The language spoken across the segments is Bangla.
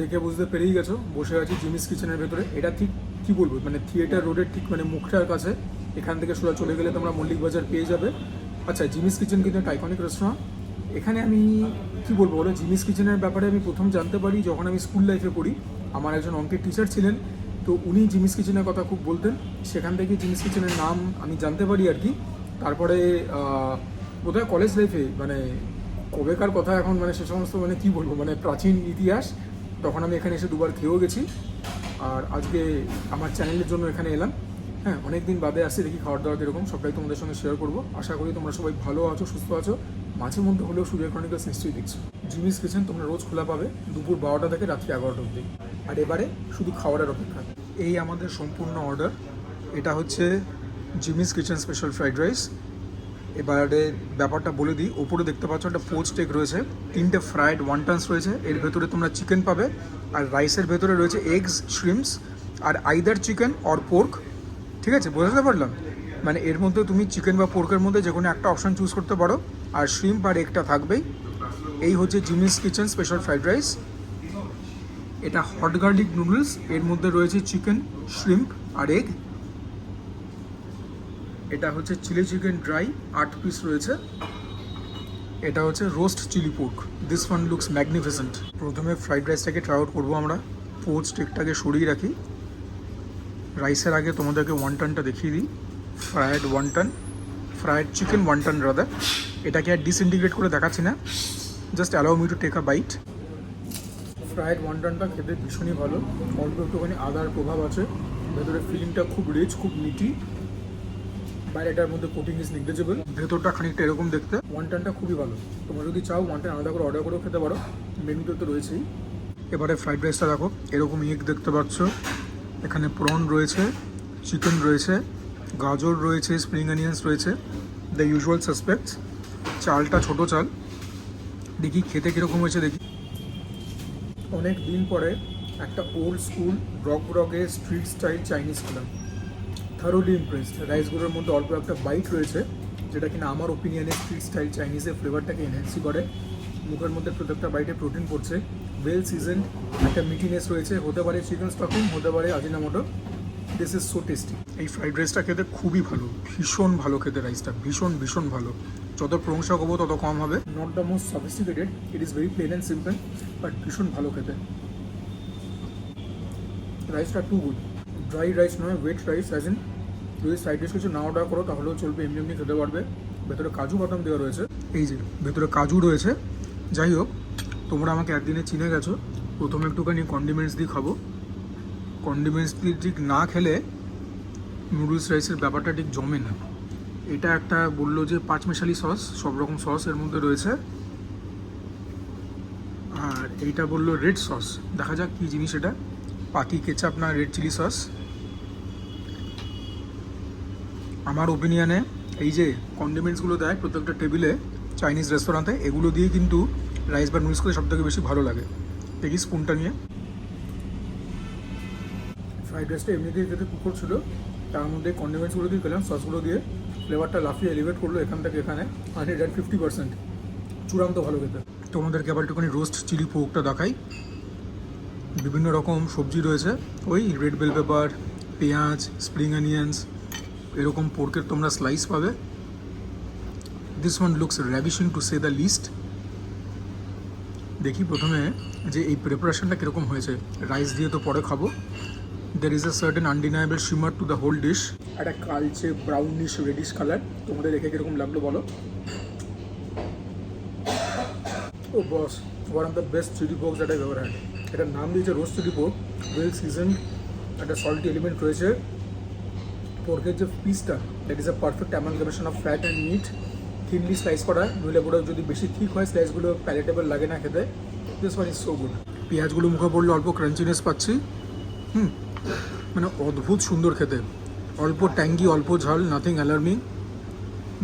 দেখে বুঝতে পেরেই গেছো, বসে আছি জিমিস কিচেনের ভেতরে। এটা ঠিক কি বলবো, মানে থিয়েটার রোডের ঠিক মানে মুখটার কাছে। এখান থেকে সোজা চলে গেলে তোমরা মল্লিক বাজার পেয়ে যাবে। আচ্ছা, জিমিস কিচেন কিন্তু একটা আইকনিক রেস্টুরেন্ট। এখানে আমি কি বলবো বলো, জিমিস কিচেনের ব্যাপারে আমি প্রথম জানতে পারি যখন আমি স্কুল লাইফে পড়ি। আমার একজন অঙ্কের টিচার ছিলেন, তো উনি জিমিস কিচেনের কথা খুব বলতেন। সেখান থেকে জিমিস কিচেনের নাম আমি জানতে পারি আর কি। তারপরে বোধহয় কলেজ লাইফে, মানে কবেকার কথা এখন, মানে সে সমস্ত মানে কী বলবো, মানে প্রাচীন ইতিহাস। তখন আমি এখানে এসে দুবার খেয়েও গেছি। আর আজকে আমার চ্যানেলের জন্য এখানে এলাম। হ্যাঁ, অনেক দিন বাদে আসছি, দেখি খাওয়ার দাওয়ার কীরকম, সবটাই তোমাদের সঙ্গে শেয়ার করবো। আশা করি তোমরা সবাই ভালো আছো, সুস্থ আছো। মাঝে মধ্যে হলেও সূর্য ক্রনিকলস নিশ্চয়ই দেখছো। জিমিস কিচেন তোমরা রোজ খোলা পাবে দুপুর 12টা থেকে রাত্রি 11টা অবধি। আর এবারে শুধু খাওয়ারের অপেক্ষা। এই আমাদের সম্পূর্ণ অর্ডার। এটা হচ্ছে Jimmy's kitchen special fried rice. এবারে ব্যাপারটা বলে দিই, ওপরে দেখতে পাচ্ছ একটা পোচ স্টেক রয়েছে, 3টে ফ্রাইড ওয়ান্টান্স রয়েছে, এর ভেতরে তোমরা চিকেন পাবে। আর রাইসের ভেতরে রয়েছে এগস, শ্রিম্পস, আর আইদার চিকেন অর পোর্ক। ঠিক আছে, বোঝাতে পারলাম? মানে এর মধ্যে তুমি চিকেন বা পোর্কের মধ্যে যে কোনো একটা অপশান চুজ করতে পারো। আর শ্রিম্প আর এগটা থাকবেই। এই হচ্ছে Jimmy's kitchen special fried rice. এটা হট গার্লিক নুডলস, এর মধ্যে রয়েছে চিকেন, শ্রিম্প আর এগ। এটা হচ্ছে চিলি চিকেন ড্রাই, 8 পিস রয়েছে। এটা হচ্ছে roast chilli pork. This one looks magnificent. প্রথমে ফ্রাইড রাইসটাকে ট্রাই আউট করবো আমরা। পোর্ক স্টিকটাকে সরিয়ে রাখি। রাইসের আগে তোমাদেরকে ওয়ান্টানটা দেখিয়ে দিই। Fried wonton, fried chicken wonton rather. এটাকে আর ডিসইন্টিগ্রেট করে দেখাচ্ছি না, just allow me to take a bite. Fried ওয়ান্টানটা খেতে ভীষণই ভালো। অল্প একটুখানি আদার প্রভাব আছে, ভেতরে ফিলিংটা খুব রিচ, খুব মিটি। বাইরেটার মধ্যে কোটিং ইজ নেগলিজেবল, ভেতরটা খানিকটা এরকম দেখতে। ওয়ান্টানটা খুবই ভালো। তোমরা যদি চাও ওয়ান্টান আলাদা করে অর্ডার করেও খেতে পারো, মেনুতে তো রয়েছেই। এবারে ফ্রাইড রাইসটা দেখো, এরকম এগ দেখতে পাচ্ছ, এখানে প্রন রয়েছে, চিকেন রয়েছে, গাজর রয়েছে, স্প্রিং অনিয়ন্স রয়েছে, দ্য ইউজুয়াল সাসপেক্টস। চালটা ছোটো চাল। দেখি খেতে কীরকম হয়েছে দেখি। অনেক দিন পরে একটা ওল্ড স্কুল ব্রগে স্ট্রিট স্টাইল চাইনিজ খেলাম। Thoroughly impressed. রাইসগুলোর মধ্যে অল্প একটা বাইট রয়েছে, যেটা কিনা আমার ওপিনিয়নে স্ট্রিট স্টাইল চাইনিজের ফ্লেভারটাকে এনহ্যান্সই করে। মুখের মধ্যে প্রত্যেকটা বাইটে প্রোটিন পড়ছে, ওয়েল সিজনড, একটা মিটিনেস রয়েছে। হতে পারে চিকেন স্টফিং, হতে পারে Ajinomoto. This is so tasty. এই ফ্রাইড রাইসটা খেতে খুবই ভালো, ভীষণ ভালো খেতে। রাইসটা ভীষণ ভীষণ ভালো। যত প্রশংসা করবো তত কম হবে। Not the most sophisticated, it is very plain and simple, but ভীষণ ভালো খেতে। রাইসটা টু গুড। ড্রাই রাইস নয়, ওয়েট রাইস। অ্যাজ ইন যদি সাইড ডিশ কিছু না অর্ডার করো তাহলেও চলবে, এমনি এমনি খেতে পারবে। ভেতরে কাজু বাদাম দেওয়া রয়েছে, এই যে ভেতরে কাজু রয়েছে। যাই হোক, তোমরা আমাকে একদিনে চিনে গেছো। প্রথমে একটুখানি কন্ডিমেন্টস দিয়ে খাবো। কন্ডিমেন্টস দিয়ে ঠিক না খেলে নুডলস রাইসের ব্যাপারটা ঠিক জমে না। এটা একটা বললো যে পাঁচমেশালি সস, সব রকম সস এর মধ্যে রয়েছে। আর এইটা বললো রেড সস, দেখা যাক কী জিনিস এটা। পাতি কেচাপ না রেড চিলি সস। আমার ওপিনিয়নে এই যে কন্ডিমেন্টসগুলো দেয় প্রত্যেকটা টেবিলে চাইনিজ রেস্তোরাঁতে, এগুলো দিয়ে কিন্তু রাইস বা নুডলস করে সবথেকে বেশি ভালো লাগে। দেখি স্পুনটা নিয়ে। ফ্রাইড রাইসটা এমনিতেই যেতে কুকুর ছিল, তার মধ্যে কন্ডিমেন্টসগুলো দিয়ে পেলাম, সসগুলো দিয়ে ফ্লেভারটা লাফিয়ে এলিভেট করলো এখান থেকে এখানে। 150%। চূড়ান্ত ভালো খেতে। তোমাদেরকে আবার একটুখানি রোস্ট চিলি পোর্কটা দেখাই। বিভিন্ন রকম সবজি রয়েছে, ওই রেড বেল পেপার, পেঁয়াজ, স্প্রিং অনিয়ন্স, এরকম পোর্কের তোমরা স্লাইস পাবে। This one looks ravishing to say the least. দেখি প্রথমে যে এই প্রিপারেশনটা কীরকম হয়েছে। রাইস দিয়ে তো পরে খাবো। There is a certain undeniable shimmer to the whole dish. একটা কালচে ব্রাউনিশ রেডিশ কালার। তোমাদের দেখে কীরকম লাগলো বলো। ও boss, one of the best chilli pork that I ever had. এটার নাম দিয়েছে roast chilli pork, well seasoned, একটা সল্টি এলিমেন্ট রয়েছে। পোর্কের যে পিসটা, that is a perfect amalgamation of fat and meat. Thinly slice করা, নইলে পুরো যদি বেশি ঠিক হয় স্লাইসগুলো প্যালেটেবল লাগে না খেতে। This one is so good. পেঁয়াজগুলো মুখে পড়লে অল্প ক্রাঞ্চিনেস পাচ্ছি। মানে অদ্ভুত সুন্দর খেতে। অল্প ট্যাঙ্গি, অল্প ঝাল, nothing alarming.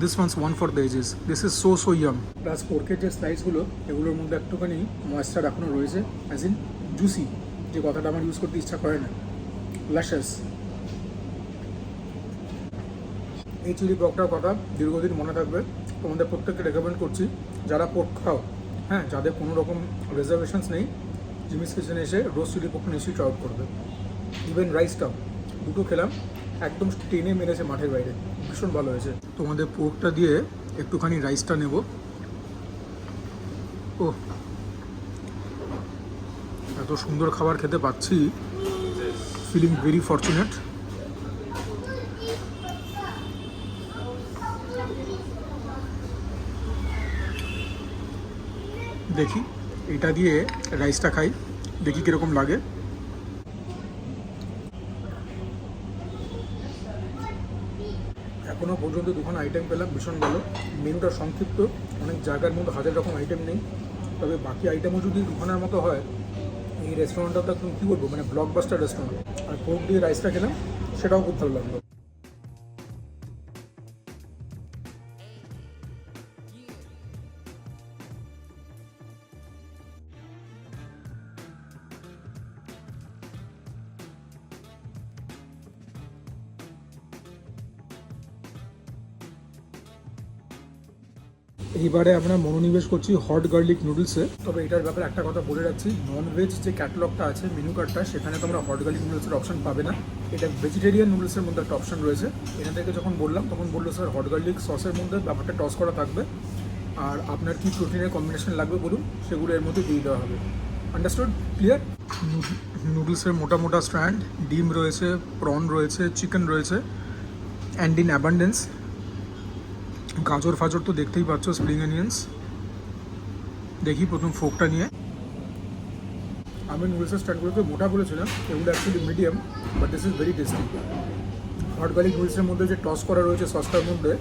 This one's one for the ages. This is so so yum. Plus পোর্কের যে স্লাইসগুলো, এগুলোর মধ্যে একটুখানি ময়েশ্চার এখনও রয়েছে, অ্যাজ ইন জুসি, যে কথাটা আমার ইউজ করতে ইচ্ছা করে না। লাশাস। এই চিলি পোর্কটার কথা দীর্ঘদিন মনে থাকবে। তোমাদের প্রত্যেককে রেকমেন্ড করছি, যারা পোর্ক খাও, হ্যাঁ, যাদের কোনো রকম রিজার্ভেশনস নেই, জিমিস কিচেনে এসে রোস্ট চিলি পোর্ক নিশ্চয়ই ট্রাই আউট করবে। ইভেন রাইসটাও দুটো খেলাম, একদম টেনে মেরেছে মাঠের বাইরে, ভীষণ ভালো হয়েছে। তোমাদের পোর্কটা দিয়ে একটুখানি রাইসটা নেব। ও এত সুন্দর খাবার খেতে পাচ্ছি, ফিলিং ভেরি ফর্চুনেট। দেখি এটা দিয়ে রাইসটা খাই, দেখি কীরকম লাগে। এখনও পর্যন্ত দুখানা আইটেম পেলাম, ভীষণ ভালো। মেনুটা সংক্ষিপ্ত, অনেক জায়গার মধ্যে হাজার রকম আইটেম নেই, তবে বাকি আইটেমও যদি দুখানার মতো হয়, এই রেস্টুরেন্টটা তো একদম কী বলবো, মানে ব্লকবাস্টার রেস্টুরেন্ট। আর পোর্ক দিয়ে রাইসটা খেলাম, সেটাও খুব ভালো লাগলো। এইবারে আমরা মনোনিবেশ করছি হট গার্লিক নুডলসে। তবে এটার ব্যাপারে একটা কথা বলে রাখছি, ননভেজ যে ক্যাটালগটা আছে, মেনু কার্ডটা, সেখানে তোমরা হট গার্লিক নুডলসের অপশন পাবে না। এটা ভেজিটেরিয়ান নুডলসের মধ্যে একটা অপশন রয়েছে। এখান থেকে যখন বললাম তখন বললো স্যার হট গার্লিক সসের মধ্যে ব্যাপারটা টস করা থাকবে, আর আপনার কি প্রোটিনের কম্বিনেশন লাগবে বলুন, সেগুলো এর মধ্যে দিয়ে দেওয়া হবে। আন্ডারস্টুড? ক্লিয়ার? নুডলসের মোটা মোটা স্ট্র্যান্ড, ডিম রয়েছে, প্রন রয়েছে, চিকেন রয়েছে, অ্যান্ড ইন অ্যাবান্ডেন্স। গাজর ফাজর তো দেখতেই পাচ্ছ, স্প্রিং অনিয়ন্স। দেখি প্রথম ফোকটা নিয়ে। আমি নুডলসের স্ট্যান্ডগুলোকে মোটা বলেছিলাম, এগুলো actually medium, but this is very tasty. Hot garlic নুডলসের মধ্যে যে টস করা রয়েছে সসটার মধ্যে,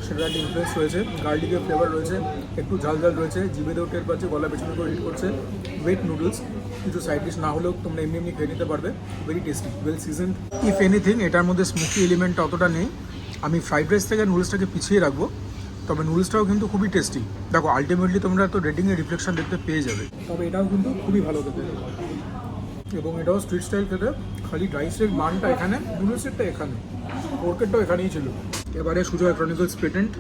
সেটা একটা ইনফ্লুয়েন্স রয়েছে, গার্লিকের ফ্লেভার রয়েছে, একটু ঝাল ঝাল রয়েছে, জিভেতেও টের পাচ্ছে, গলা পেছনে করে হিট করছে। ওয়েট নুডলস, কিছু সাইড ডিশ না হলেও তোমরা এমনি এমনি খেয়ে নিতে পারবে। Very tasty, well seasoned. If anything এটার মধ্যে স্মোকি এলিমেন্টটা অতটা নেই। আমি ফ্রাইড রাইস থেকে নুডলসটাকে পিছিয়ে রাখবো, তবে নুডলসটাও কিন্তু খুবই টেস্টি। দেখো আলটিমেটলি তোমরা তো রেটিংয়ের রিফ্লেকশন দেখতে পেয়ে যাবে। তবে এটাও কিন্তু খুবই ভালো খেতে, এবং এটাও স্ট্রিট স্টাইল খেতে। খালি রাইসের মানটা এখানে, নুডলসেরটা এখানে, পোর্কেরটাও এখানেই ছিল। এবারে সুজয় ক্রনিকলস পেটেন্ট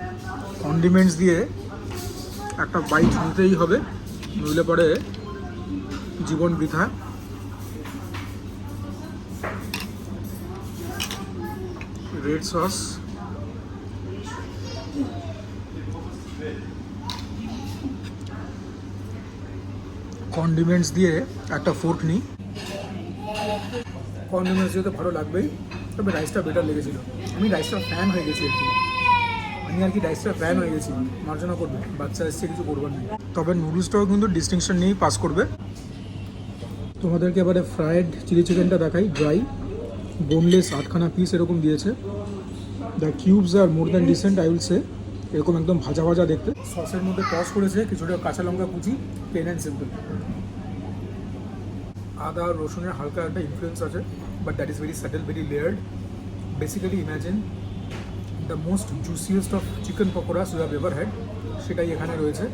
কন্ডিমেন্টস দিয়ে একটা বাইট নিতেই হবে, নইলে পরে জীবন বৃথা। রেড সস, কন্ডিমেন্টস দিয়ে একটা ফোর্ক নিই। কন্ডিমেন্টস দিয়ে তো ভালো লাগবেই, তবে রাইসটা বেটার লেগেছিলো। আমি রাইসটার ফ্যান হয়ে গেছি আর কি রাইসটার ফ্যান হয়ে গেছি। মার্জনা করবে, বাচ্চা এসছে, কিছু করবার নেই। তবে নুডলসটাও কিন্তু ডিস্টিংশন নিয়েই পাস করবে। তোমাদেরকে এবারে ফ্রায়েড চিলি চিকেনটা দেখাই। ড্রাই, বোনলেস 8খানা পিস এরকম দিয়েছে। The cubes are more than decent, I will say. এরকম একদম ভাজা ভাজা দেখতে। সসের মধ্যে টস করেছে কিছুটা কাঁচা লঙ্কা কুচি, প্লেন অ্যান্ড সিম্পল। আদা আর রসুনের হালকা একটা ইনফ্লুয়েন্স আছে, but that is very subtle, very layered. Basically imagine the most juiciest of chicken pakoras you have ever had, সেটাই এখানে রয়েছে।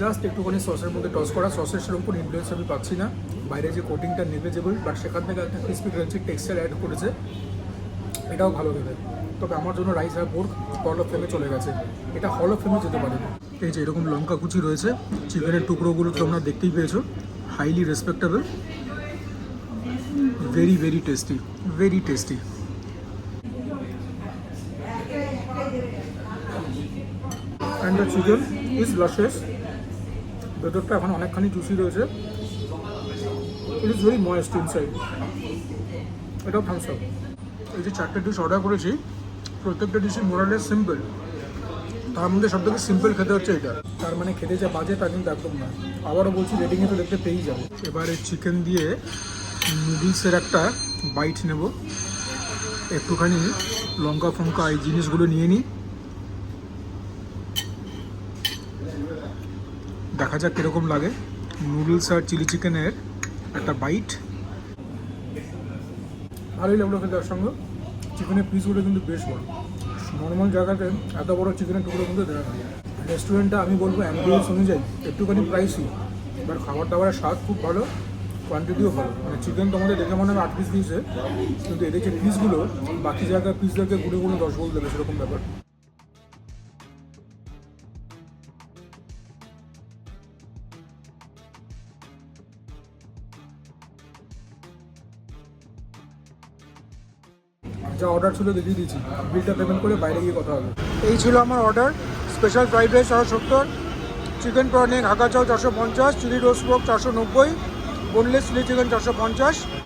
জাস্ট একটুখানি সসের মধ্যে টস করা, সসের সেরকম কোনো ইনফ্লুয়েন্স আমি পাচ্ছি না। বাইরে যে কোটিংটা নেগলিজেবল, বাট সেখান থেকে একটা ক্রিসপি ক্রাঞ্চি টেক্সচার অ্যাড করেছে, এটাও ভালো খেতে। তবে আমার জন্য rice R pork hall of ফেমে চলে গেছে, এটা হল অফ ফেমে যেতে পারে না। এই যে এরকম লঙ্কা কুচি রয়েছে, চিকেনের টুকরোগুলো তোমরা দেখতেই পেয়েছো, highly respectable, very very tasty, very tasty. And the chicken is luscious, ভেতরটা এখন অনেকখানি জুসি রয়েছে। It is very moist inside. এটাও থামস আপ। এই যে 4টে ডিশ অর্ডার করেছি, প্রত্যেকটা ডিশই মোরালেস সিম্পল, তার মধ্যে সবথেকে সিম্পল খেতে হচ্ছে এটা। তার মানে খেতে যা বাজে তা কিন্তু একদম না। আবারও বলছি, রেটিংয়ে তো দেখতে পেয়েই যাবে। এবারে চিকেন দিয়ে নুডলসের একটা বাইট নেব, একটুখানি লঙ্কা ফঙ্কা এই জিনিসগুলো নিয়ে নিই, দেখা যাক কীরকম লাগে। নুডলস আর চিলি চিকেনের একটা বাইট, ভালোই লাগলো খেতে। তার সঙ্গে চিকেনের পিসগুলো কিন্তু বেশ বড়, নর্মাল জায়গাতে এত বড় চিকেনের টুকরো কিন্তু দেওয়া হয়। রেস্টুরেন্টটা আমি বলবো অ্যাম্বিয়েন্স অনুযায়ী একটুখানি প্রাইসই, এবার খাবার দাবারের স্বাদ খুব ভালো, কোয়ান্টিটিও ভালো। মানে চিকেন তোমাদের দেখে মনে হবে 8 পিস দিয়েছে, কিন্তু এদের যে পিসগুলো বাকি জায়গায় পিসদেরকে গুনে গুনে 10 বল দেবে, সেরকম ব্যাপার। যা অর্ডার ছিল দেখিয়ে দিয়েছি, বিলটা পেমেন্ট করে বাইরে গিয়ে কথা হবে। এই ছিল আমার order. Special fried rice 170, chicken প্রনেক hakka chow 450, chilli roast pork 490, boneless chilli chicken 450,